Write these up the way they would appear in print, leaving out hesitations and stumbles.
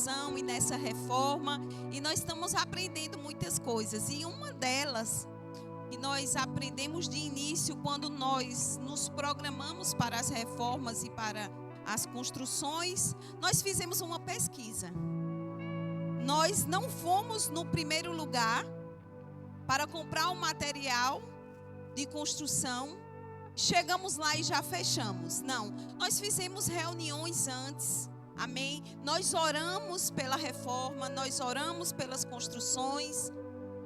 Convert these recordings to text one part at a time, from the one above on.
construção e nessa reforma, e nós estamos aprendendo muitas coisas. E uma delas que nós aprendemos de início, quando nós nos programamos para as reformas e para as construções, nós fizemos uma pesquisa. Nós não fomos no primeiro lugar para comprar o material de construção, chegamos lá e já fechamos. Não, nós fizemos reuniões antes, amém? Nós oramos pela reforma, nós oramos pelas construções.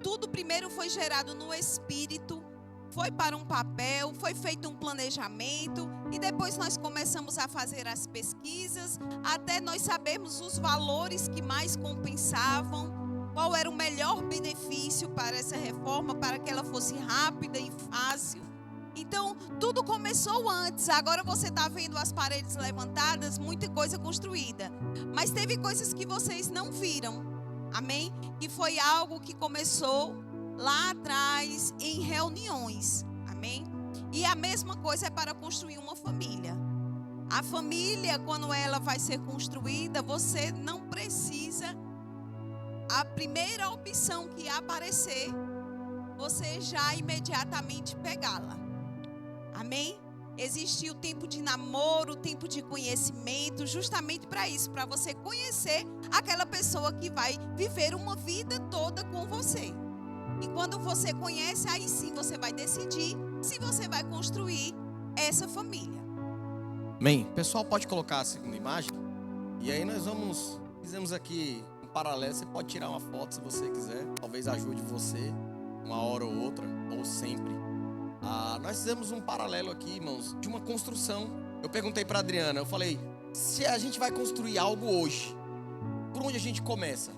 Tudo primeiro foi gerado no Espírito, foi para um papel, foi feito um planejamento, e depois nós começamos a fazer as pesquisas, até nós sabermos os valores que mais compensavam, qual era o melhor benefício para essa reforma, para que ela fosse rápida e fácil. Então, tudo começou antes. Agora você está vendo as paredes levantadas, muita coisa construída, mas teve coisas que vocês não viram, amém? Que foi algo que começou lá atrás, em reuniões, amém? E a mesma coisa é para construir uma família. A família, quando ela vai ser construída, você não precisa, a primeira opção que aparecer, você já imediatamente pegá-la, amém? Existe o tempo de namoro, o tempo de conhecimento, justamente para isso, para você conhecer aquela pessoa que vai viver uma vida toda com você. E quando você conhece, aí sim você vai decidir se você vai construir essa família. Amém. Pessoal, pode colocar a segunda imagem. E aí nós fizemos aqui um paralelo. Você pode tirar uma foto se você quiser. Talvez ajude você uma hora ou outra, ou sempre. Nós fizemos um paralelo aqui, irmãos, de uma construção. Eu perguntei para a Adriana, eu falei, se a gente vai construir algo hoje, por onde a gente começa?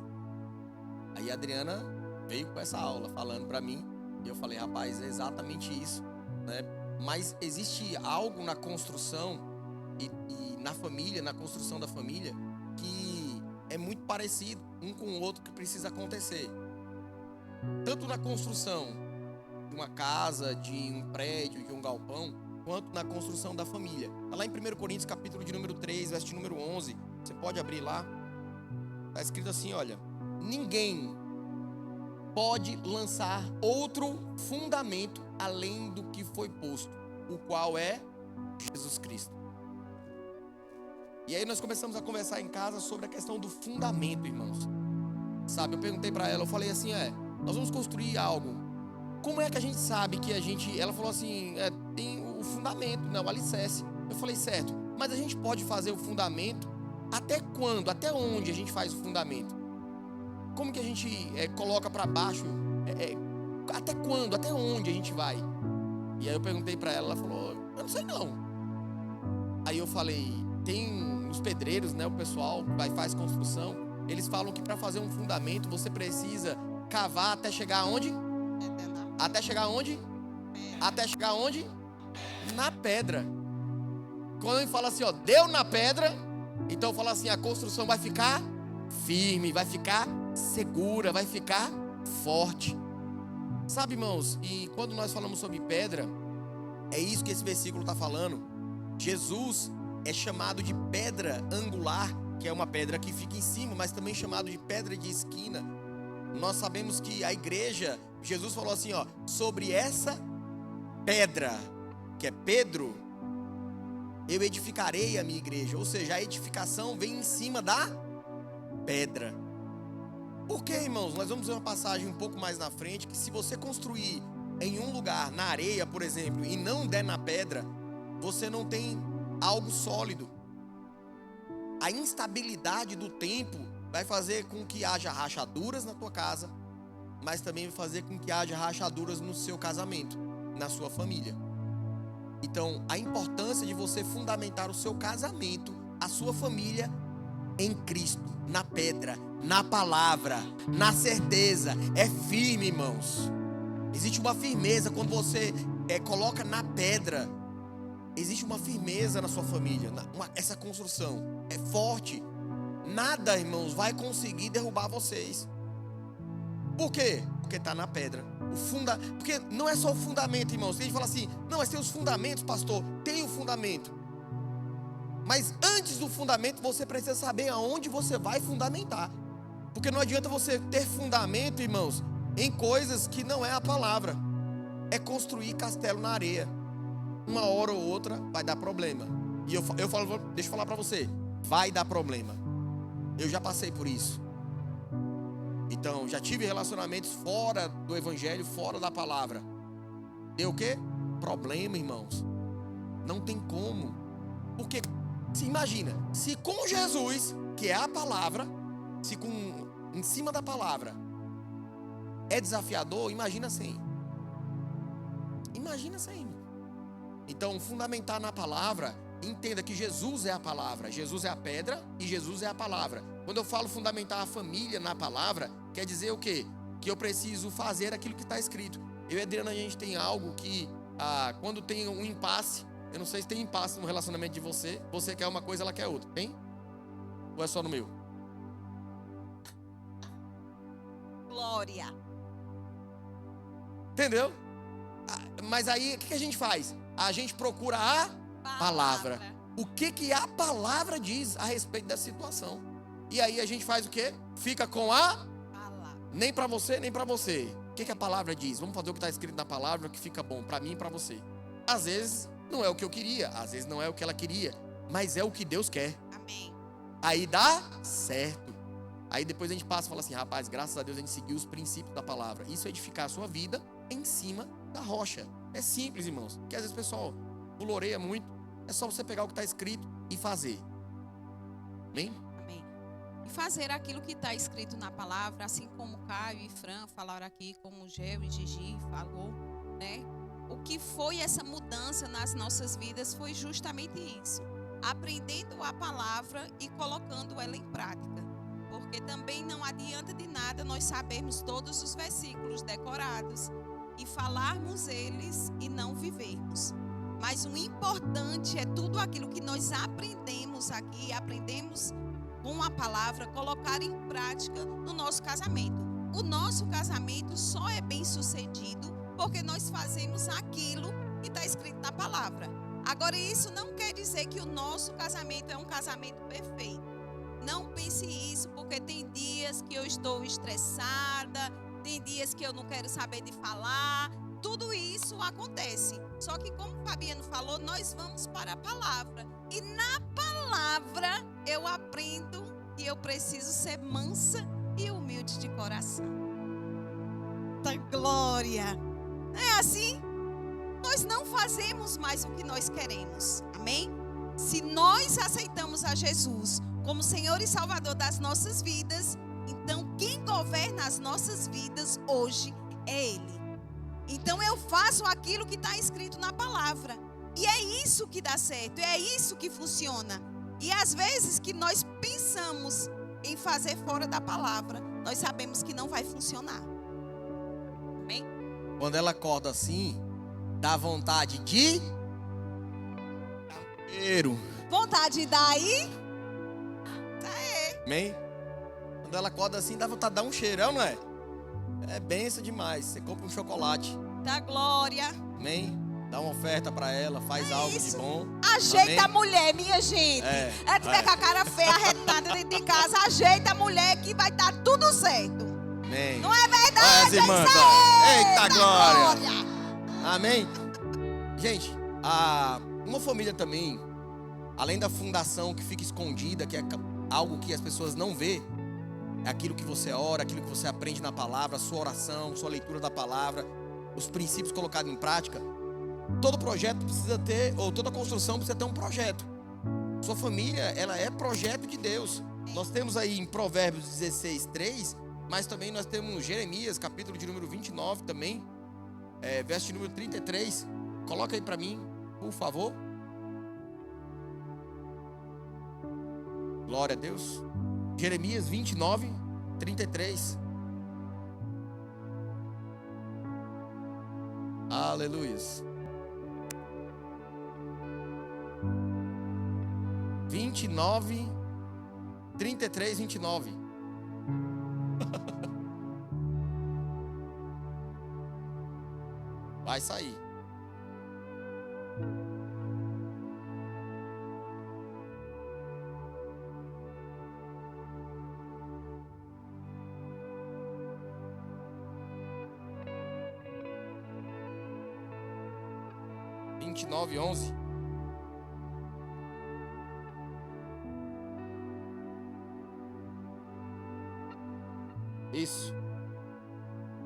Aí a Adriana veio com essa aula falando para mim, e eu falei, rapaz, é exatamente isso, né? Mas existe algo na construção e na família, na construção da família, que é muito parecido um com o outro, que precisa acontecer. Tanto na construção de uma casa, de um prédio, de um galpão, quanto na construção da família. Está lá em 1 Coríntios, capítulo de número 3, verso de número 11. Você pode abrir lá. Está escrito assim, olha, ninguém pode lançar outro fundamento além do que foi posto, o qual é Jesus Cristo. E aí nós começamos a conversar em casa sobre a questão do fundamento, irmãos. Sabe, eu perguntei para ela, eu falei assim, nós vamos construir algo. Como é que a gente sabe que a gente... Ela falou assim, tem o fundamento, não, o alicerce. Eu falei, certo, mas a gente pode fazer o fundamento até quando? Até onde a gente faz o fundamento? Como que a gente coloca para baixo? Até quando? Até onde a gente vai? E aí eu perguntei para ela, ela falou, eu não sei não. Aí eu falei, tem os pedreiros, né, o pessoal que faz construção, eles falam que para fazer um fundamento você precisa cavar até chegar aonde? Até chegar aonde? Até chegar aonde? Na pedra. Quando ele fala assim, deu na pedra, então fala assim, a construção vai ficar firme, vai ficar segura, vai ficar forte. Sabe, irmãos, e quando nós falamos sobre pedra, é isso que esse versículo está falando. Jesus é chamado de pedra angular, que é uma pedra que fica em cima, mas também chamado de pedra de esquina. Nós sabemos que a igreja, Jesus falou assim, sobre essa pedra, que é Pedro, eu edificarei a minha igreja. Ou seja, a edificação vem em cima da pedra. Por quê, irmãos? Nós vamos ver uma passagem um pouco mais na frente, que se você construir em um lugar, na areia, por exemplo, e não der na pedra, você não tem algo sólido. A instabilidade do tempo vai fazer com que haja rachaduras na tua casa, mas também vai fazer com que haja rachaduras no seu casamento, na sua família. Então, a importância de você fundamentar o seu casamento, a sua família, em Cristo, na pedra, na palavra, na certeza. É firme, irmãos. Existe uma firmeza quando você coloca na pedra. Existe uma firmeza na sua família. Essa construção é forte. Nada, irmãos, vai conseguir derrubar vocês. Por quê? Porque está na pedra. Porque não é só o fundamento, irmãos. Tem gente que fala assim, não, mas tem os fundamentos, pastor. Tem o fundamento. Mas antes do fundamento, você precisa saber aonde você vai fundamentar. Porque não adianta você ter fundamento, irmãos, em coisas que não é a palavra. É construir castelo na areia. Uma hora ou outra vai dar problema. E eu falo, deixa eu falar para você, vai dar problema. Eu já passei por isso. Então, já tive relacionamentos fora do evangelho, fora da palavra. Deu o quê? Problema, irmãos. Não tem como. Porque, se imagina, se com Jesus, que é a palavra, se em cima da palavra é desafiador, imagina sem. Imagina sem. Então, fundamentar na palavra, entenda que Jesus é a palavra, Jesus é a pedra e Jesus é a palavra. Quando eu falo fundamentar a família na palavra, quer dizer o quê? Que eu preciso fazer aquilo que está escrito. Eu e a Adriana, a gente tem algo que, quando tem um impasse, eu não sei se tem impasse no relacionamento de você quer uma coisa, ela quer outra, tem? Ou é só no meu? Glória. Entendeu? Mas aí, o que a gente faz? A gente procura a palavra. O que a palavra diz a respeito da situação. E aí a gente faz o quê? Fica com a palavra. Nem para você, nem para você. O que a palavra diz? Vamos fazer o que está escrito na palavra, que fica bom para mim e para você. Às vezes não é o que eu queria, às vezes não é o que ela queria, mas é o que Deus quer. Amém. Aí dá certo. Aí depois a gente passa e fala assim, rapaz, graças a Deus a gente seguiu os princípios da palavra. Isso é edificar a sua vida em cima da rocha. É simples, irmãos. Porque às vezes o pessoal floreia muito. É só você pegar o que está escrito e fazer. Amém? Amém. E fazer aquilo que está escrito na palavra, assim como Caio e Fran falaram aqui, como Gel e Gigi falou, né? O que foi essa mudança nas nossas vidas foi justamente isso. Aprendendo a palavra e colocando ela em prática. Porque também não adianta de nada nós sabermos todos os versículos decorados e falarmos eles e não vivermos. Mas o importante é tudo aquilo que nós aprendemos aqui, aprendemos com a palavra, colocar em prática no nosso casamento. O nosso casamento só é bem sucedido porque nós fazemos aquilo que está escrito na palavra. Agora, isso não quer dizer que o nosso casamento é um casamento perfeito. Não pense isso, porque tem dias que eu estou estressada, tem dias que eu não quero saber de falar. Tudo isso acontece. Só que, como o Fabiano falou, nós vamos para a palavra. E na palavra eu aprendo que eu preciso ser mansa e humilde de coração. Da glória. Não é assim? Nós não fazemos mais o que nós queremos. Amém? Se nós aceitamos a Jesus como Senhor e Salvador das nossas vidas, então quem governa as nossas vidas hoje é Ele. Então eu faço aquilo que está escrito na palavra. E é isso que dá certo, é isso que funciona. E às vezes que nós pensamos em fazer fora da palavra, nós sabemos que não vai funcionar. Amém? Quando ela acorda assim, dá vontade de... Vontade de dar aí? Amém? Quando ela acorda assim, dá vontade de dar um cheirão, não é? É benção demais. Você compra um chocolate. Da glória. Amém? Dá uma oferta pra ela, faz algo isso. de bom. Ajeita Amém? A mulher, minha gente. Ela tiver com a cara feia, arretada dentro de casa, ajeita a mulher que vai estar tudo certo. Amém. Não é verdade? Olha as irmãs, é isso aí. eita glória. Amém? Gente, uma família também, além da fundação que fica escondida, que é algo que as pessoas não vê, é aquilo que você ora, aquilo que você aprende na palavra, a sua oração, sua leitura da palavra, os princípios colocados em prática. Todo projeto precisa ter, ou toda construção precisa ter um projeto. Sua família, ela é projeto de Deus. Nós temos aí em Provérbios 16:3, mas também nós temos Jeremias, capítulo de número 29 também, verso de número 33. Coloca aí para mim, por favor. Glória a Deus. Jeremias 29, 33. Aleluia. 29, 33, 29. Vai sair. 29:11. Isso.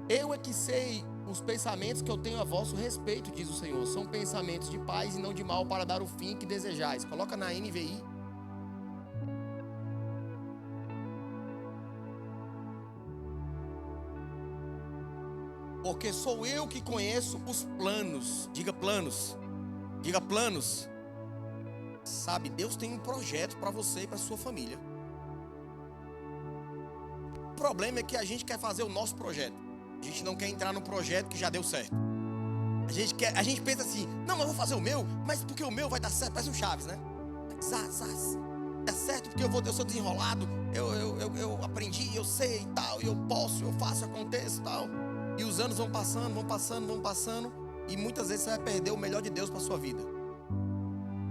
Eu é que sei os pensamentos que eu tenho a vosso respeito, diz o Senhor. São pensamentos de paz e não de mal, para dar o fim que desejais. Coloca na NVI. Porque sou eu que conheço os planos. Diga planos. Diga planos. Sabe, Deus tem um projeto para você e para sua família. O problema é que a gente quer fazer o nosso projeto. A gente não quer entrar no projeto que já deu certo. A gente pensa assim, não, eu vou fazer o meu, mas porque o meu vai dar certo. Parece um Chaves, né? Dá certo porque eu sou desenrolado, eu aprendi, eu sei e tal, eu posso, eu faço, aconteço e tal. E os anos vão passando, e muitas vezes você vai perder o melhor de Deus para sua vida.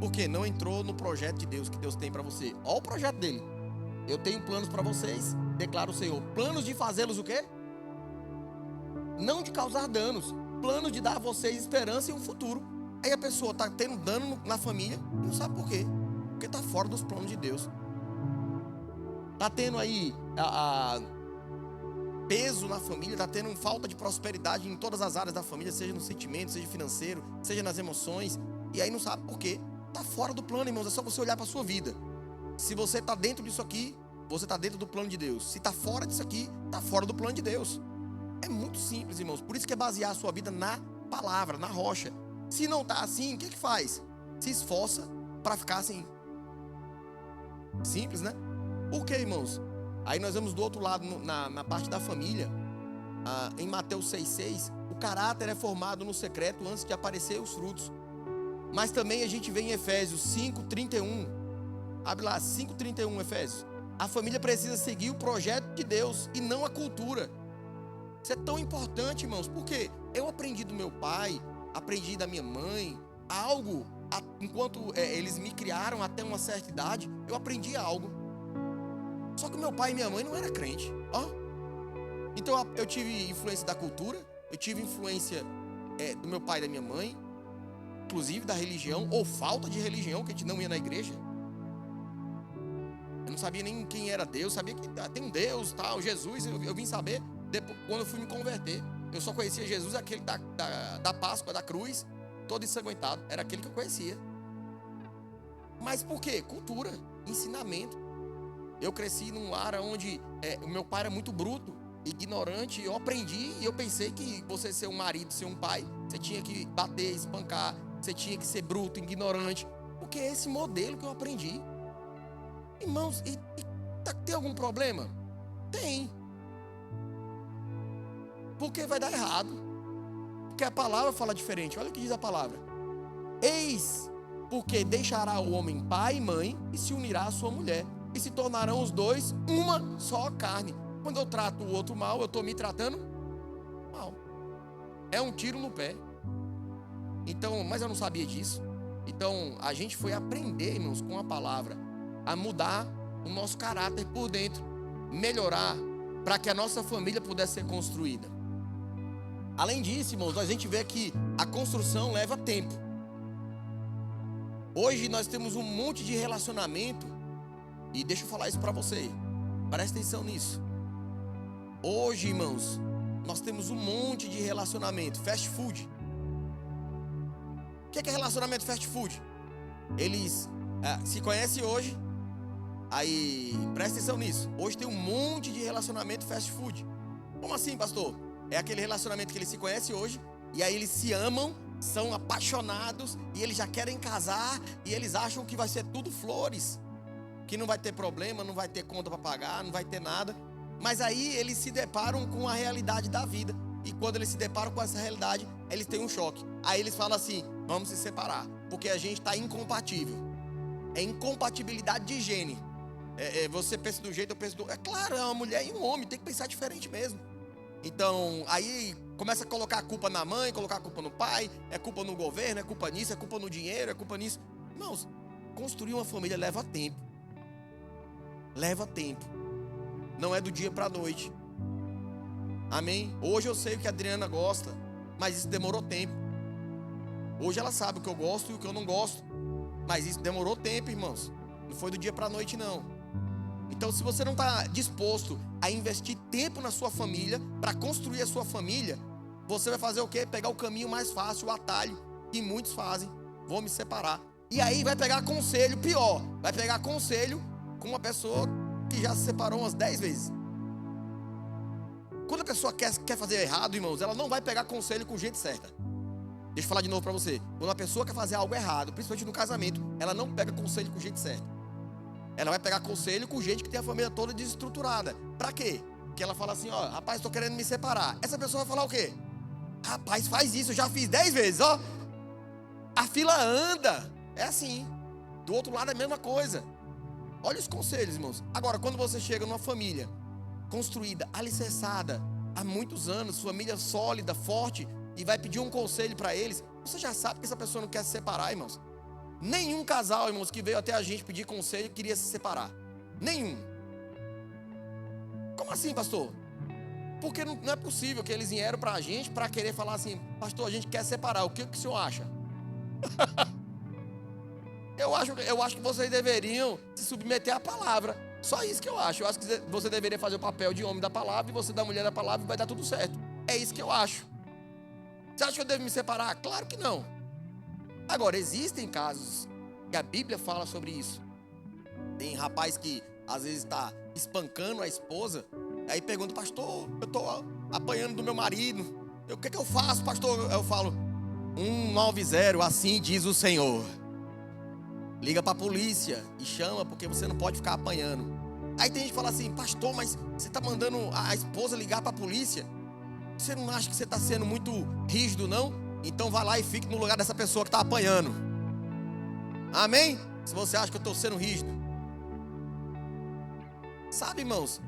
Porque não entrou no projeto de Deus que Deus tem para você. Olha o projeto dele. Eu tenho planos para vocês, declara o Senhor. Planos de fazê-los o quê? Não de causar danos. Planos de dar a vocês esperança e um futuro. Aí a pessoa está tendo dano na família e não sabe por quê. Porque está fora dos planos de Deus. Está tendo aí peso na família, está tendo falta de prosperidade em todas as áreas da família, seja no sentimento, seja financeiro, seja nas emoções. E aí não sabe por quê. Está fora do plano, irmãos. É só você olhar para a sua vida. Se você está dentro disso aqui, você está dentro do plano de Deus. Se está fora disso aqui, está fora do plano de Deus. É muito simples, irmãos. Por isso que é basear a sua vida na palavra, na rocha. Se não está assim, o que faz? Se esforça para ficar assim. Simples, né? Por quê, irmãos? Aí nós vamos do outro lado, na parte da família. Em Mateus 6,6, o caráter é formado no secreto antes de aparecer os frutos. Mas também a gente vê em Efésios 5,31. Abre lá, 5,31, Efésios. A família precisa seguir o projeto de Deus e não a cultura. Isso é tão importante, irmãos, porque eu aprendi do meu pai, aprendi da minha mãe, algo, enquanto eles me criaram até uma certa idade, eu aprendi algo. Só que meu pai e minha mãe não eram crentes. Então eu tive influência da cultura, eu tive influência do meu pai e da minha mãe, inclusive da religião, ou falta de religião, que a gente não ia na igreja. Eu não sabia nem quem era Deus, sabia que tem um Deus, tal, Jesus, eu vim saber depois, quando eu fui me converter. Eu só conhecia Jesus, aquele da Páscoa, da cruz, todo ensanguentado, era aquele que eu conhecia. Mas por quê? Cultura, ensinamento. Eu cresci num lar onde o meu pai era muito bruto, ignorante, eu aprendi e eu pensei que você ser um marido, ser um pai, você tinha que bater, espancar, você tinha que ser bruto, ignorante, porque é esse modelo que eu aprendi. Irmãos, tem algum problema? Tem. Porque vai dar errado. Porque a palavra fala diferente. Olha o que diz a palavra. Eis, porque deixará o homem pai e mãe e se unirá à sua mulher. E se tornarão os dois uma só carne. Quando eu trato o outro mal, eu estou me tratando mal. É um tiro no pé. Então, mas eu não sabia disso. Então, a gente foi aprender, irmãos, com a palavra, a mudar o nosso caráter por dentro, melhorar, para que a nossa família pudesse ser construída. Além disso, irmãos, a gente vê que a construção leva tempo. Hoje nós temos um monte de relacionamento, e deixa eu falar isso para você, presta atenção nisso. Hoje, irmãos, nós temos um monte de relacionamento, fast food. O que é relacionamento fast food? Eles se conhecem hoje. Aí, presta atenção nisso. Hoje tem um monte de relacionamento fast food. Como assim, pastor? É aquele relacionamento que eles se conhecem hoje, e aí eles se amam, são apaixonados, e eles já querem casar, e eles acham que vai ser tudo flores, que não vai ter problema, não vai ter conta para pagar, não vai ter nada. Mas aí eles se deparam com a realidade da vida, e quando eles se deparam com essa realidade, eles têm um choque. Aí eles falam assim, vamos se separar, porque a gente está incompatível. É incompatibilidade de gene. Você pensa do jeito, eu penso do... É claro, é uma mulher e um homem, tem que pensar diferente mesmo. Então, aí começa a colocar a culpa na mãe, colocar a culpa no pai, é culpa no governo, é culpa nisso, é culpa no dinheiro, é culpa nisso. Irmãos, construir uma família leva tempo. Leva tempo. Não é do dia para a noite. Amém? Hoje eu sei o que a Adriana gosta, mas isso demorou tempo. Hoje ela sabe o que eu gosto e o que eu não gosto. Mas isso demorou tempo, irmãos. Não foi do dia para a noite, não. Então, se você não está disposto a investir tempo na sua família, para construir a sua família, você vai fazer o quê? Pegar o caminho mais fácil, o atalho, que muitos fazem. Vou me separar. E aí vai pegar conselho, pior. Vai pegar conselho com uma pessoa que já se separou umas 10 vezes. Quando a pessoa quer fazer errado, irmãos, ela não vai pegar conselho com gente certa. Deixa eu falar de novo para você. Quando a pessoa quer fazer algo errado, principalmente no casamento, ela não pega conselho com gente certa. Ela vai pegar conselho com gente que tem a família toda desestruturada. Pra quê? Porque ela fala assim, ó, rapaz, tô querendo me separar. Essa pessoa vai falar o quê? Rapaz, faz isso, eu já fiz 10 vezes, ó. A fila anda. É assim. Do outro lado é a mesma coisa. Olha os conselhos, irmãos. Agora, quando você chega numa família construída, alicerçada, há muitos anos, família sólida, forte, e vai pedir um conselho para eles, você já sabe que essa pessoa não quer se separar, irmãos. Nenhum casal, irmãos, que veio até a gente pedir conselho queria se separar. Nenhum. Como assim, pastor? Porque não é possível que eles vieram para a gente para querer falar assim, pastor, a gente quer separar, o que o senhor acha? Eu acho que vocês deveriam se submeter à palavra. Só isso que eu acho. Eu acho que você deveria fazer o papel de homem da palavra e você da mulher da palavra e vai dar tudo certo. É isso que eu acho. Você acha que eu devo me separar? Claro que não. Agora, existem casos que a Bíblia fala sobre isso. Tem rapaz que às vezes está espancando a esposa, aí pergunta, pastor, eu estou apanhando do meu marido, o que eu faço, pastor? Eu falo, 190, assim diz o Senhor. Liga para a polícia e chama, porque você não pode ficar apanhando. Aí tem gente que fala assim, pastor, mas você está mandando a esposa ligar para a polícia? Você não acha que você está sendo muito rígido, não? Então vai lá e fique no lugar dessa pessoa que está apanhando. Amém? Se você acha que eu estou sendo rígido. Sabe, irmãos,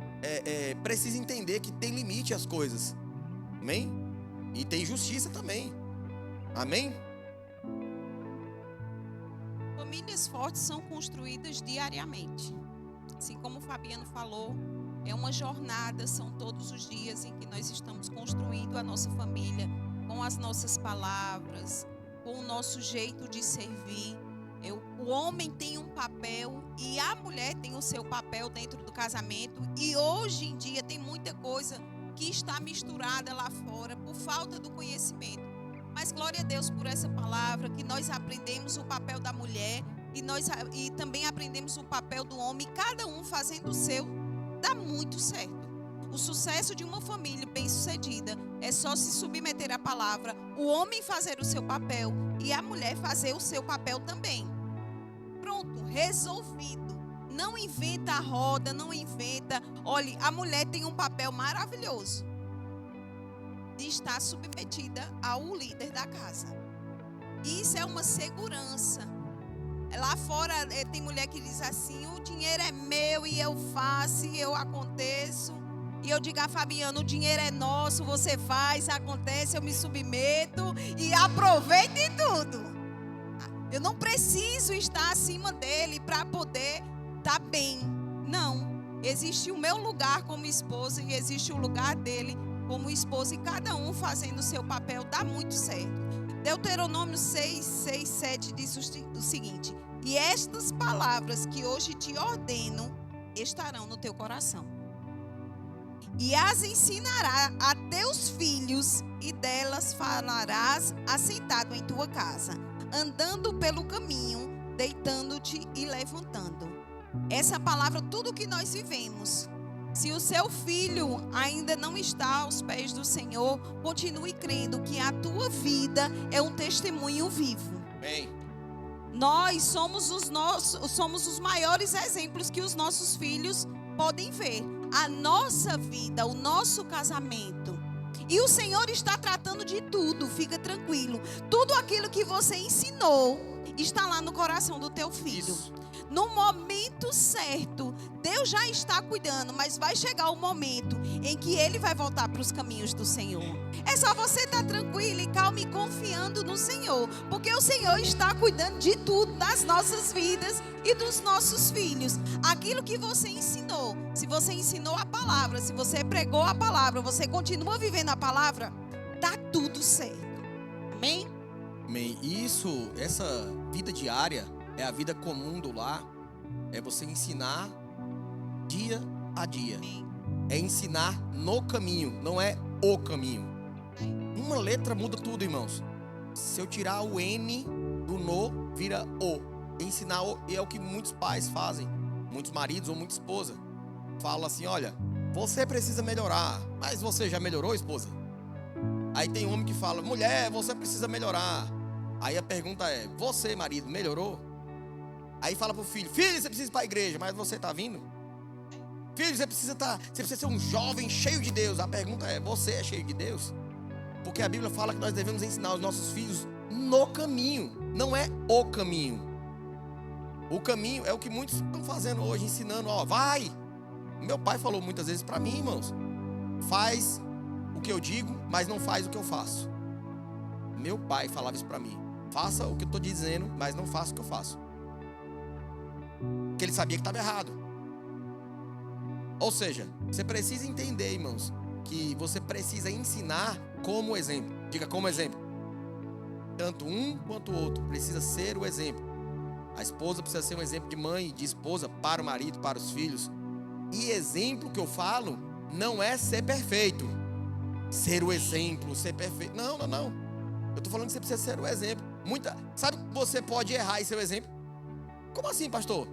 precisa entender que tem limite às coisas. Amém? E tem justiça também. Amém? Famílias fortes são construídas diariamente. Assim como o Fabiano falou, é uma jornada, são todos os dias em que nós estamos construindo a nossa família com as nossas palavras, com o nosso jeito de servir. O homem tem um papel e a mulher tem o seu papel dentro do casamento. E hoje em dia tem muita coisa que está misturada lá fora por falta do conhecimento. Mas glória a Deus por essa palavra, que nós aprendemos o papel da mulher e também aprendemos o papel do homem, cada um fazendo o seu, dá muito certo. O sucesso de uma família bem-sucedida é só se submeter à palavra, o homem fazer o seu papel e a mulher fazer o seu papel também. Pronto, resolvido. Não inventa a roda, não inventa. Olha, a mulher tem um papel maravilhoso de estar submetida ao líder da casa. Isso é uma segurança. Lá fora tem mulher que diz assim, o dinheiro é meu e eu faço e eu aconteço. E eu digo a Fabiano, o dinheiro é nosso, você faz, acontece, eu me submeto e aproveito em tudo. Eu não preciso estar acima dele para poder estar bem. Não. Existe o meu lugar como esposa e existe o lugar dele como esposa. E cada um fazendo o seu papel dá muito certo. Deuteronômio 6, 7 diz o seguinte: e estas palavras que hoje te ordeno estarão no teu coração. E as ensinarás a teus filhos, e delas falarás assentado em tua casa, andando pelo caminho, deitando-te e levantando. Essa palavra, tudo que nós vivemos. Se o seu filho ainda não está aos pés do Senhor, continue crendo que a tua vida é um testemunho vivo. Bem. Nós somos os maiores exemplos que os nossos filhos podem ver. A nossa vida, o nosso casamento. E o Senhor está tratando de tudo, fica tranquilo. Tudo aquilo que você ensinou está lá no coração do teu filho. Isso. No momento certo, Deus já está cuidando, mas vai chegar o momento em que ele vai voltar para os caminhos do Senhor. É só você estar tranquilo e calmo e confiando no Senhor, porque o Senhor está cuidando de tudo, das nossas vidas e dos nossos filhos. Aquilo que você ensinou, se você ensinou a palavra, se você pregou a palavra, você continua vivendo a palavra, está tudo certo. Amém? Amém. Isso, essa vida diária, é a vida comum do lar. É você ensinar dia a dia. Amém. É ensinar no caminho, não é o caminho. Uma letra muda tudo, irmãos. Se eu tirar o N do no, vira o. Ensinar o, e é o que muitos pais fazem. Muitos maridos ou muita esposa. Fala assim, olha, você precisa melhorar. Mas você já melhorou, esposa? Aí tem homem que fala, mulher, você precisa melhorar. Aí a pergunta é, você, marido, melhorou? Aí fala pro filho, filho, você precisa ir para a igreja, mas você está vindo? Filho, você precisa ser um jovem cheio de Deus. A pergunta é, você é cheio de Deus? Porque a Bíblia fala que nós devemos ensinar os nossos filhos no caminho, não é o caminho. O caminho é o que muitos estão fazendo hoje, ensinando, ó, vai. Meu pai falou muitas vezes para mim, irmãos, faz o que eu digo, mas não faz o que eu faço. Meu pai falava isso para mim, faça o que eu estou dizendo, mas não faça o que eu faço. Porque ele sabia que estava errado. Ou seja, você precisa entender, irmãos, que você precisa ensinar como exemplo. Diga como exemplo. Tanto um quanto o outro precisa ser o exemplo. A esposa precisa ser um exemplo de mãe, de esposa para o marido, para os filhos. E exemplo que eu falo não é ser perfeito. Ser o exemplo, ser perfeito. Não. Eu estou falando que você precisa ser o exemplo. Sabe que você pode errar e ser o exemplo? Como assim, pastor?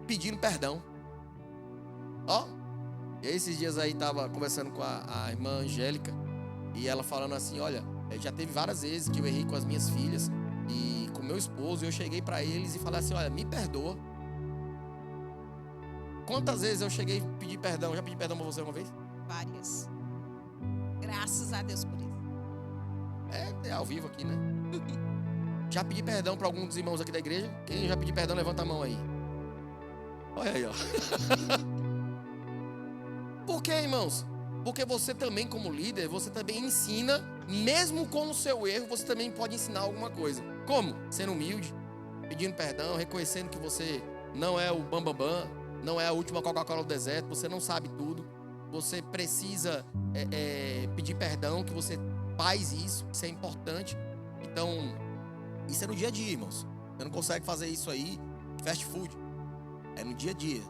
Pedindo perdão. Ó. E esses dias aí estava conversando com a irmã Angélica. E ela falando assim, olha, já teve várias vezes que eu errei com as minhas filhas e com meu esposo, eu cheguei para eles e falei assim, olha, me perdoa. Quantas vezes eu cheguei a pedir perdão? Já pedi perdão para você uma vez? Várias. Graças a Deus por isso. É ao vivo aqui, né? Já pedi perdão para algum dos irmãos aqui da igreja? Quem já pediu perdão, levanta a mão aí. Olha aí, ó. Por quê, irmãos? Porque você também, como líder, você também ensina, mesmo com o seu erro, você também pode ensinar alguma coisa. Como? Sendo humilde, pedindo perdão, reconhecendo que você não é o bambambam, não é a última Coca-Cola do deserto, você não sabe tudo. Você precisa pedir perdão, que você faz isso é importante. Então, isso é no dia a dia, irmãos. Você não consegue fazer isso aí, fast food. É no dia a dia.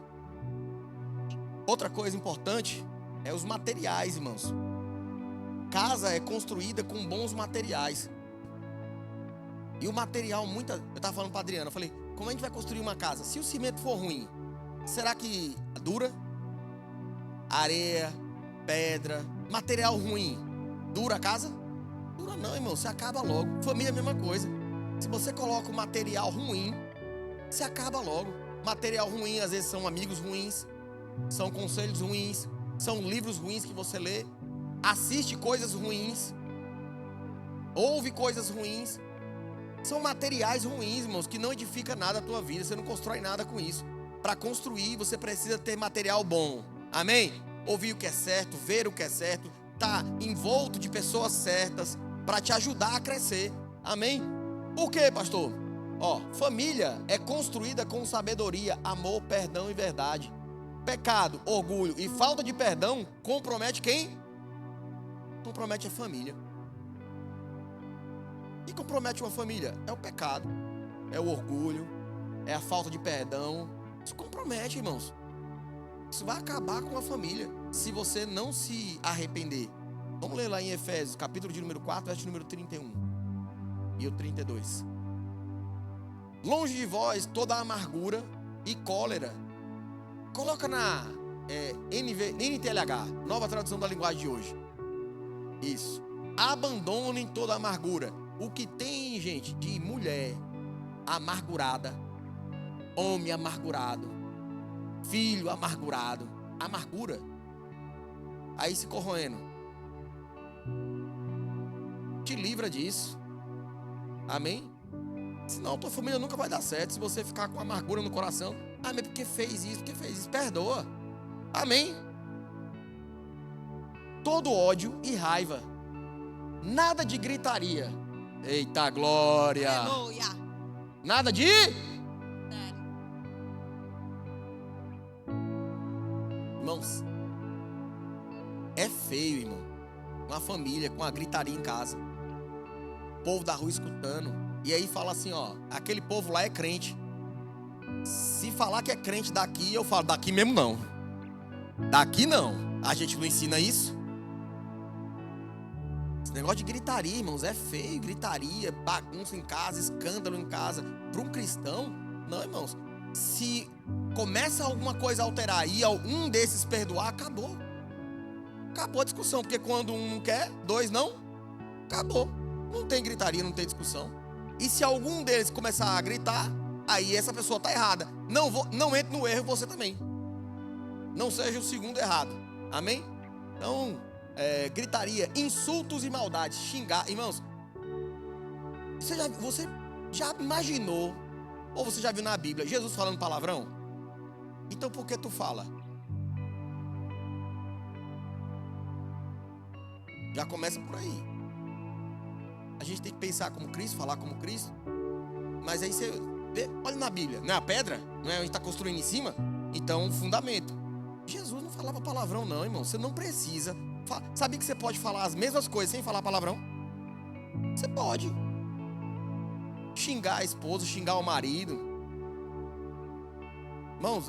Outra coisa importante é os materiais, irmãos. Casa é construída com bons materiais. E o material, eu estava falando para a Adriana, eu falei, como a gente vai construir uma casa? Se o cimento for ruim, será que dura? Areia, pedra, material ruim, dura a casa? Dura não, irmão, você acaba logo. Família é a mesma coisa. Se você coloca um material ruim, você acaba logo. Material ruim, às vezes, são amigos ruins, são conselhos ruins, são livros ruins que você lê, assiste coisas ruins, ouve coisas ruins. São materiais ruins, irmãos, que não edifica nada a tua vida. Você não constrói nada com isso. Para construir, você precisa ter material bom. Amém? Ouvir o que é certo, ver o que é certo, estar envolto de pessoas certas para te ajudar a crescer. Amém? Por quê, pastor? Família é construída com sabedoria, amor, perdão e verdade. Pecado, orgulho e falta de perdão compromete quem? Compromete a família. E compromete uma família? É o pecado, é o orgulho, é a falta de perdão. Isso compromete, irmãos. Isso vai acabar com a família se você não se arrepender. Vamos ler lá em Efésios, capítulo de número 4, verso número 31 e o 32. Longe de vós toda a amargura e cólera. Coloca na NTLH, nova tradução da linguagem de hoje. Isso. Abandonem toda a amargura. O que tem, gente, de mulher amargurada, homem amargurado, filho amargurado, amargura, aí se corroendo. Te livra disso. Amém? Senão tua família nunca vai dar certo se você ficar com amargura no coração. Amém? Porque fez isso, perdoa. Amém? Todo ódio e raiva. Nada de gritaria. Eita glória. Aleluia. Nada de... Irmãos, é feio, irmão. Uma família com uma gritaria em casa. O povo da rua escutando E aí fala assim, ó, aquele povo lá é crente. Se falar que é crente daqui, eu falo, daqui mesmo não. Daqui não. A gente não ensina isso. Esse negócio de gritaria, irmãos, é feio. Gritaria, bagunça em casa, escândalo em casa. Para um cristão, não, irmãos. Se começa alguma coisa a alterar e um desses perdoar, acabou. Acabou a discussão. Porque quando um não quer, dois não, acabou. Não tem gritaria, não tem discussão. E se algum deles começar a gritar, aí essa pessoa está errada. Não entre no erro você também. Não seja o segundo errado. Amém? Então, gritaria, insultos e maldades, xingar. Irmãos, você já imaginou, ou você já viu na Bíblia, Jesus falando palavrão? Então por que tu fala? Já começa por aí. A gente tem que pensar como Cristo, falar como Cristo. Mas aí você vê, olha na Bíblia, não é a pedra? Não é a gente está construindo em cima? Então, fundamento. Jesus não falava palavrão não, irmão. Você não precisa. Sabia que você pode falar as mesmas coisas sem falar palavrão? Você pode. Xingar a esposa, xingar o marido. Irmãos,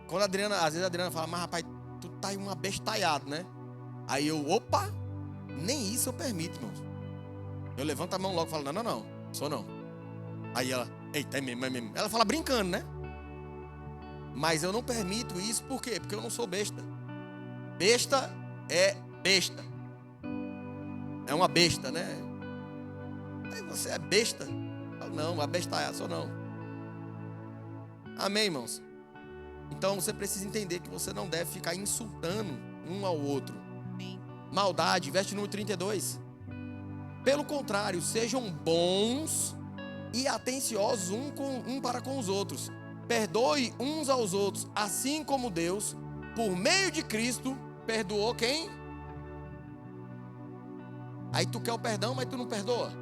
quando às vezes a Adriana fala, mas rapaz, tu tá aí uma bestalhada, né? Aí eu, opa, nem isso eu permito, irmãos. Eu levanto a mão logo e falo, não, sou não. Aí ela, eita, é mesmo. Ela fala brincando, né? Mas eu não permito isso, por quê? Porque eu não sou besta. Besta é besta. É uma besta, né? Aí você é besta? Não, a besta é, sou não. Amém, irmãos? Então você precisa entender que você não deve ficar insultando um ao outro. Amém. Maldade, verso número 32. Pelo contrário, sejam bons e atenciosos um para com os outros. Perdoe uns aos outros, assim como Deus, por meio de Cristo, perdoou quem? Aí tu quer o perdão, mas tu não perdoa.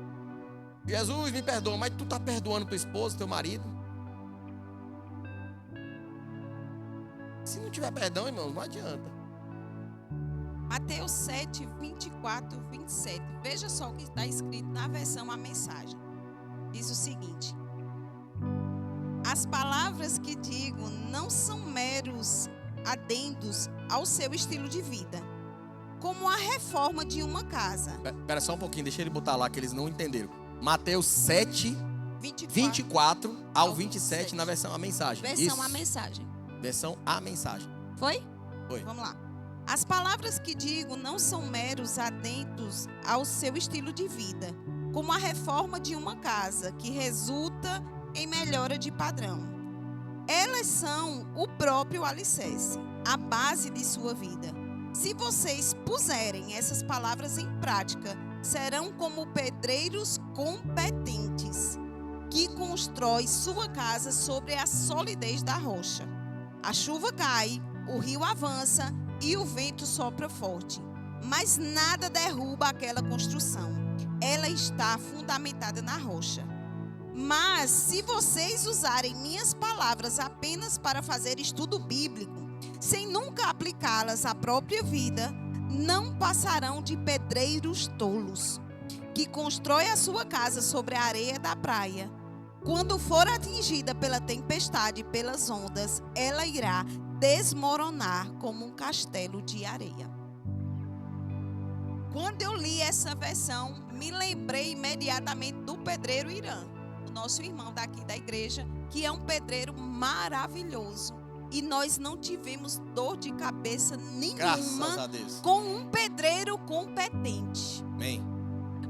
Jesus me perdoa, mas tu tá perdoando tua esposa, teu marido. Se não tiver perdão, irmão, não adianta. Mateus 7, 24, 27. Veja só o que está escrito na versão A Mensagem. Diz o seguinte: as palavras que digo não são meros adendos ao seu estilo de vida, como a reforma de uma casa. Espera só um pouquinho, deixa ele botar lá que eles não entenderam. Mateus 7, 24 ao 27 na versão A Mensagem. Versão Isso. A Mensagem. Versão A Mensagem. Foi? Foi. Vamos lá. As palavras que digo não são meros adendos ao seu estilo de vida, como a reforma de uma casa, que resulta em melhora de padrão. Elas são o próprio alicerce, a base de sua vida. Se vocês puserem essas palavras em prática, serão como pedreiros competentes, que constroem sua casa sobre a solidez da rocha. A chuva cai, o rio avança e o vento sopra forte, mas nada derruba aquela construção. Ela está fundamentada na rocha. Mas se vocês usarem minhas palavras apenas para fazer estudo bíblico, sem nunca aplicá-las à própria vida, não passarão de pedreiros tolos, que constroem a sua casa sobre a areia da praia. Quando for atingida pela tempestade e pelas ondas, ela irá desmoronar como um castelo de areia. Quando eu li essa versão, me lembrei imediatamente do pedreiro Irã, o nosso irmão daqui da igreja, que é um pedreiro maravilhoso. E nós não tivemos dor de cabeça nenhuma com um pedreiro competente. Amém.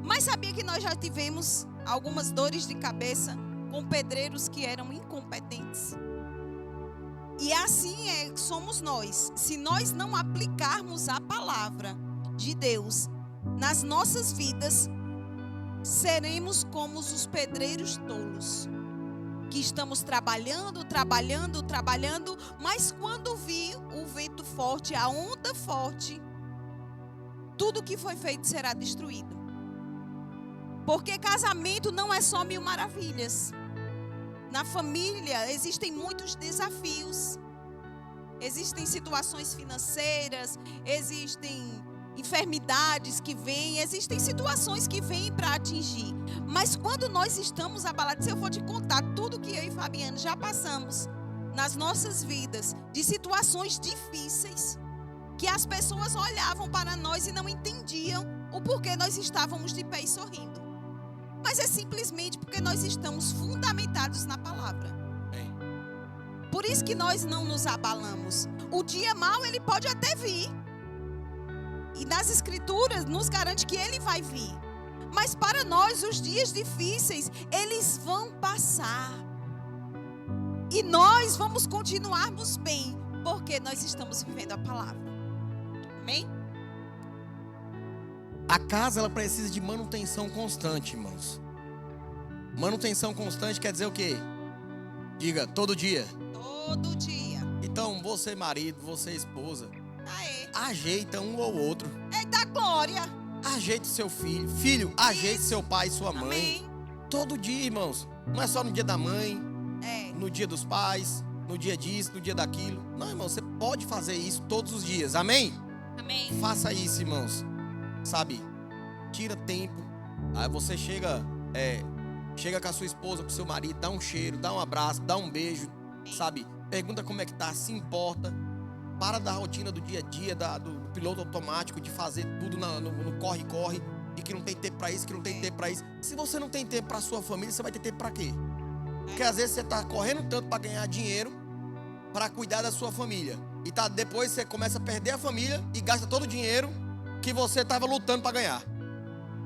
Mas sabia que nós já tivemos algumas dores de cabeça com pedreiros que eram incompetentes? E assim somos nós. Se nós não aplicarmos a palavra de Deus nas nossas vidas, seremos como os pedreiros tolos, que estamos trabalhando, mas quando vir o vento forte, a onda forte, tudo que foi feito será destruído. Porque casamento não é só mil maravilhas. Na família existem muitos desafios. Existem situações financeiras, existem enfermidades que vêm, existem situações que vêm para atingir. Mas quando nós estamos abalados, se eu for te contar tudo que eu e Fabiano já passamos nas nossas vidas, de situações difíceis, que as pessoas olhavam para nós e não entendiam o porquê nós estávamos de pé e sorrindo. Mas é simplesmente porque nós estamos fundamentados na palavra. Por isso que nós não nos abalamos. O dia mau, ele pode até vir. E nas escrituras nos garante que ele vai vir. Mas para nós, os dias difíceis, eles vão passar. E nós vamos continuarmos bem, porque nós estamos vivendo a palavra. Amém? A casa, ela precisa de manutenção constante, irmãos. Manutenção constante quer dizer o quê? Diga, todo dia. Todo dia. Então, você marido, você esposa, Aê. ajeita um ou outro. Eita glória. Ajeite seu filho. Filho, ajeite seu pai e sua mãe. Amém. Todo dia, irmãos. Não é só no dia da mãe, no dia dos pais, no dia disso, no dia daquilo. Não, irmão, você pode fazer isso todos os dias. Amém? Amém. Faça isso, irmãos. Sabe? Tira tempo. Aí você chega com a sua esposa, com o seu marido, dá um cheiro, dá um abraço, dá um beijo, sabe? Pergunta como é que tá, se importa. Para da rotina do dia a dia, do piloto automático, de fazer tudo no corre-corre, e que não tem tempo pra isso, que não tem tempo pra isso. Se você não tem tempo pra sua família, você vai ter tempo pra quê? Porque às vezes você tá correndo tanto pra ganhar dinheiro, pra cuidar da sua família. E depois você começa a perder a família e gasta todo o dinheiro que você tava lutando pra ganhar.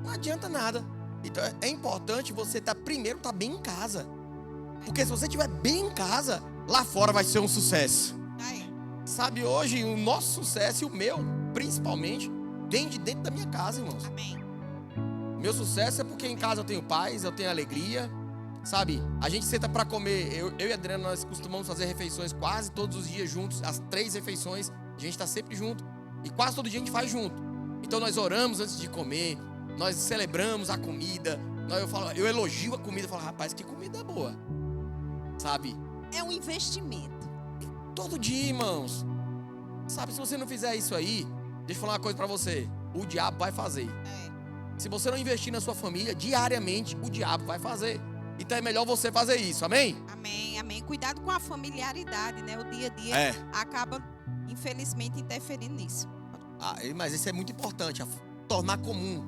Não adianta nada. Então é importante você primeiro estar bem em casa. Porque se você estiver bem em casa, lá fora vai ser um sucesso. Sabe, hoje o nosso sucesso e o meu, principalmente, vem de dentro da minha casa, irmãos. Amém. Meu sucesso é porque em casa eu tenho paz, eu tenho alegria. Sabe, a gente senta pra comer. Eu e a Adriana, nós costumamos fazer refeições quase todos os dias juntos. As 3 refeições, a gente tá sempre junto. E quase todo dia a gente faz junto. Então nós oramos antes de comer. Nós celebramos a comida. Eu elogio a comida e falo, rapaz, que comida boa. Sabe? É um investimento. Todo dia, irmãos. Sabe, se você não fizer isso aí, deixa eu falar uma coisa pra você. O diabo vai fazer. Se você não investir na sua família, diariamente, o diabo vai fazer. Então é melhor você fazer isso, amém? Amém, amém. Cuidado com a familiaridade, né? O dia a dia acaba, infelizmente, interferindo nisso. Mas isso é muito importante, tornar comum.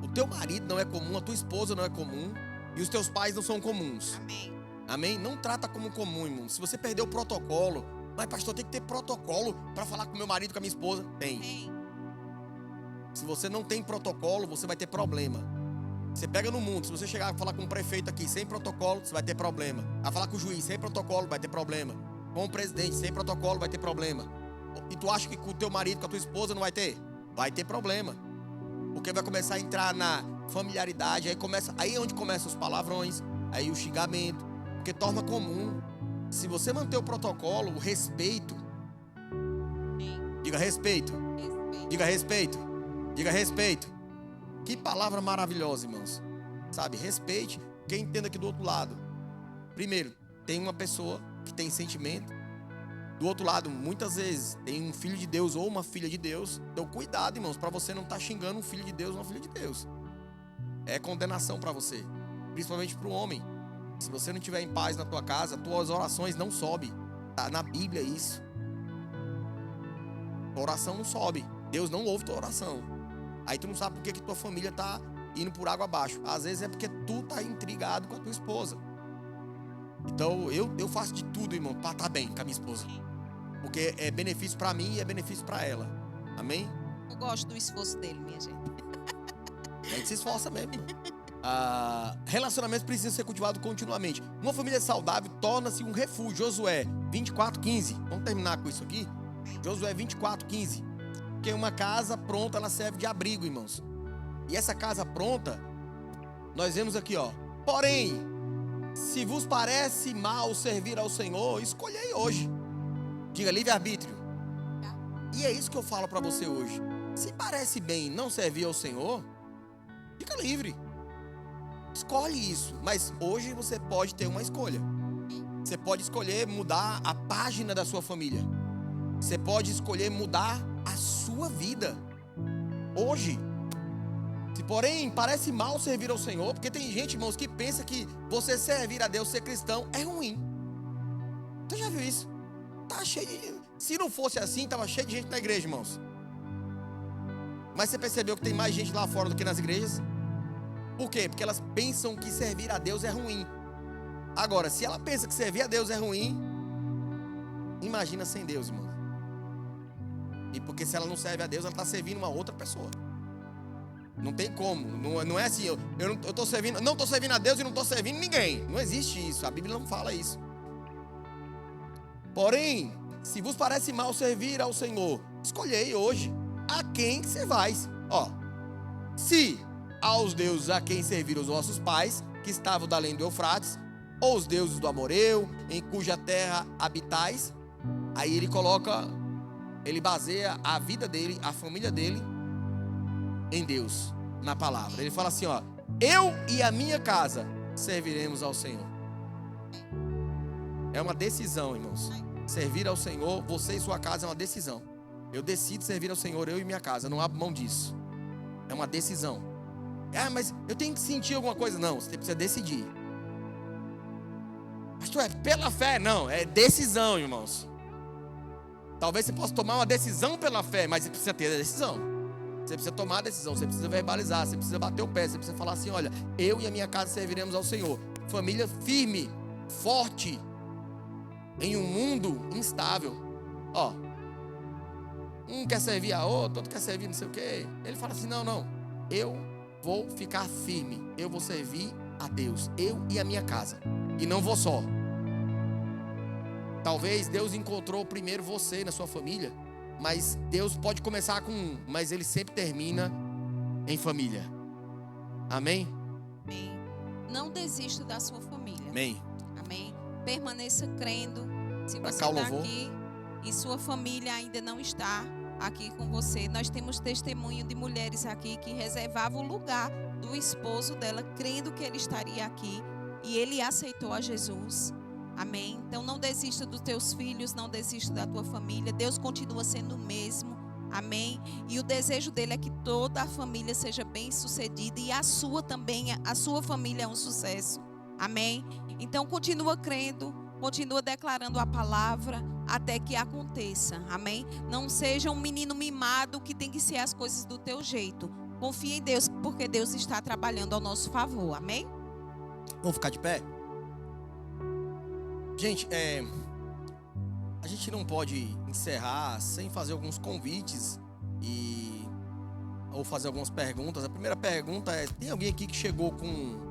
O teu marido não é comum, a tua esposa não é comum e os teus pais não são comuns. Amém. Amém? Não trata como comum, irmão. Se você perder o protocolo, mas pastor, tem que ter protocolo para falar com meu marido, com a minha esposa. Tem. Se você não tem protocolo, você vai ter problema. Você pega no mundo, se você chegar a falar com um prefeito aqui sem protocolo, você vai ter problema. A falar com o juiz sem protocolo, vai ter problema. Com o presidente sem protocolo, vai ter problema. E tu acha que com o teu marido, com a tua esposa não vai ter? Vai ter problema. Porque vai começar a entrar na familiaridade, aí é onde começam os palavrões, aí o xingamento, porque torna comum. Se você manter o protocolo, o respeito. Diga respeito. Diga respeito. Diga respeito. Que palavra maravilhosa, irmãos. Sabe, respeite quem entenda aqui do outro lado. Primeiro, tem uma pessoa que tem sentimento. Do outro lado, muitas vezes, tem um filho de Deus ou uma filha de Deus. Então, cuidado, irmãos, para você não estar xingando um filho de Deus ou uma filha de Deus. É condenação para você. Principalmente para o homem. Se você não estiver em paz na tua casa, tuas orações não sobem. Tá na Bíblia isso. Tua oração não sobe. Deus não ouve tua oração. Aí tu não sabe por que tua família tá indo por água abaixo. Às vezes é porque tu tá intrigado com a tua esposa. Então eu faço de tudo, irmão, para estar bem com a minha esposa. Porque é benefício para mim e é benefício para ela. Amém? Eu gosto do esforço dele, minha gente. A gente se esforça mesmo. Relacionamentos precisam ser cultivados continuamente. Uma família saudável torna-se um refúgio. Josué 24:15. Vamos terminar com isso aqui? Josué 24:15. Porque uma casa pronta, ela serve de abrigo, irmãos. E essa casa pronta, nós vemos aqui, ó. Porém, se vos parece mal servir ao Senhor, escolhei hoje. Diga livre-arbítrio. E é isso que eu falo para você hoje. Se parece bem não servir ao Senhor, fica livre. Escolhe isso. Mas hoje você pode ter uma escolha. Você pode escolher mudar a página da sua família. Você pode escolher mudar a sua vida. Hoje. Se porém parece mal servir ao Senhor, porque tem gente, irmãos, que pensa que você servir a Deus, ser cristão, é ruim. Você já viu isso? Tá cheio de... Se não fosse assim, tava cheio de gente na igreja, irmãos. Mas você percebeu que tem mais gente lá fora do que nas igrejas? Por quê? Porque elas pensam que servir a Deus é ruim. Agora, se ela pensa que servir a Deus é ruim, imagina sem Deus, irmão. E porque se ela não serve a Deus, ela está servindo uma outra pessoa. Não tem como. Não é assim, eu tô servindo, não estou servindo a Deus e não estou servindo ninguém. Não existe isso. A Bíblia não fala isso. Porém, se vos parece mal servir ao Senhor, escolhei hoje a quem servais. Ó, se aos deuses a quem serviram os vossos pais, que estavam da além do Eufrates, ou os deuses do Amoreu, em cuja terra habitais. Aí ele coloca, ele baseia a vida dele, a família dele, em Deus, na palavra. Ele fala assim, ó: eu e a minha casa serviremos ao Senhor. É uma decisão, irmãos. Servir ao Senhor, você e sua casa, é uma decisão. Eu decido servir ao Senhor, eu e minha casa, não abro mão disso. É uma decisão. Ah, mas eu tenho que sentir alguma coisa. Não, você precisa decidir. Pastor, é pela fé? Não, é decisão, irmãos. Talvez você possa tomar uma decisão pela fé, mas você precisa ter a decisão. Você precisa tomar a decisão, você precisa verbalizar, você precisa bater o pé, você precisa falar assim: olha, eu e a minha casa serviremos ao Senhor. Família firme, forte, em um mundo instável. Ó, um quer servir a outro, outro quer servir não sei o quê. Ele fala assim: não, eu vou ficar firme, eu vou servir a Deus, eu e a minha casa, e não vou só. Talvez Deus encontrou primeiro você na sua família, mas Deus pode começar com um, mas Ele sempre termina em família. Amém? Amém. Não desista da sua família. Amém. Amém. Permaneça crendo. Se Pra você cá o está louvor. aqui e sua família ainda não está aqui com você, nós temos testemunho de mulheres aqui que reservavam o lugar do esposo dela, crendo que ele estaria aqui, e ele aceitou a Jesus. Amém? Então não desista dos teus filhos, não desista da tua família. Deus continua sendo o mesmo. Amém? E o desejo dele é que toda a família seja bem sucedida, e a sua também, a sua família é um sucesso. Amém? Então continua crendo, continua declarando a palavra até que aconteça. Amém? Não seja um menino mimado que tem que ser as coisas do teu jeito. Confie em Deus, porque Deus está trabalhando ao nosso favor. Amém? Vamos ficar de pé? Gente, a gente não pode encerrar sem fazer alguns convites ou fazer algumas perguntas. A primeira pergunta é: tem alguém aqui que chegou com